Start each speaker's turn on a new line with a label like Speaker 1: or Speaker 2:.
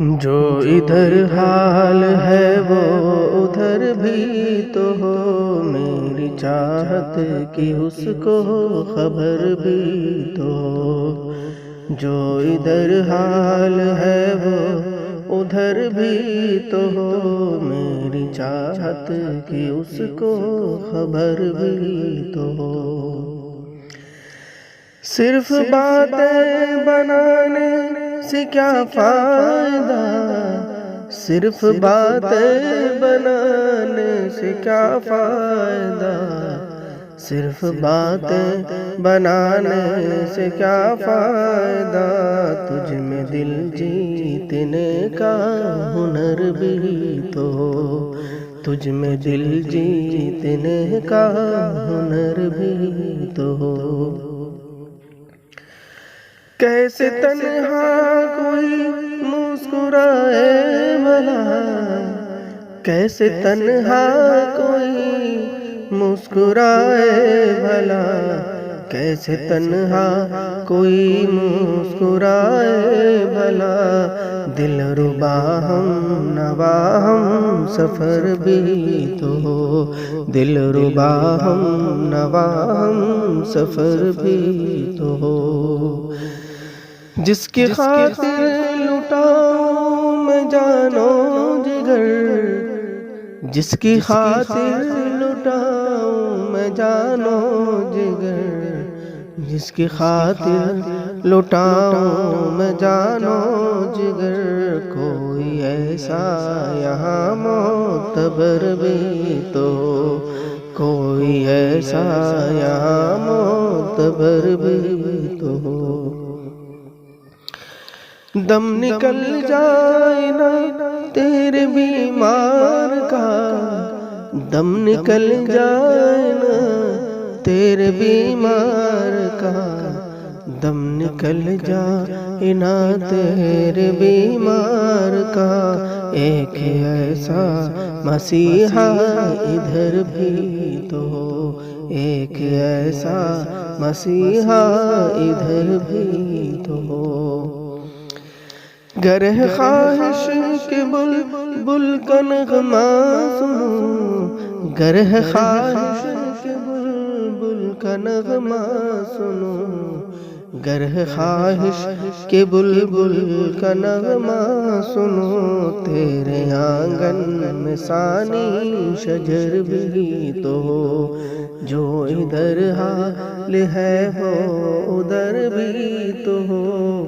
Speaker 1: جو ادھر حال ہے وہ ادھر بھی تو ہو، میری چاہت کی اس کو خبر بھی تو ہو۔ جو ادھر حال ہے وہ ادھر بھی تو ہو، میری چاہت کی اس کو خبر بھی تو ہو۔ صرف باتیں بنانے سے کیا فائدہ، صرف باتیں بنانے سے کیا فائدہ، صرف باتیں بنانے سے کیا فائدہ، تجھ میں دل جیتنے کا ہنر بھی تو ہو، تجھ میں دل جیتنے کا ہنر بھی تو ہو۔ کیسے تنہا کوئی مسکرائے بھلا، کیسے تنہا کوئی مسکرائے بھلا، کیسے تنہا کوئی مسکرائے بھلا، دل ربا ہم نوا ہم سفر بھی تو ہو، دل ربا ہم نوا ہم سفر بھی تو ہو۔ جس کی خاطر لٹاؤں میں جان و جگر، جس کی خاطر لٹاؤں میں جان و جگر، جس کی خاطر لٹاؤں میں جان و جگر، کوئی ایسا یہاں معتبر بھی تو ہو، کوئی ایسا یہاں معتبر بھی تو ہو۔ دم نکل جائے نا تیرے بیمار کا، دم نکل جائے نا تیرے بیمار کا، دم نکل جائے نا تیرے بیمار کا، ایک ایسا مسیحا ادھر بھی تو ہو، ایک ایسا مسیحا ادھر بھی تو ہو۔ گر ہے خواہش کے بلبل کا نغمہ سنو، گر ہے خواہش کے بلبل کا نغمہ سنو، گر ہے خواہش کے بلبل کا نغمہ سنو، تیرے آنگن میں ثانی شجر بھی تو ہو، جو ادھر حال ہے وہ ادھر بھی تو ہو،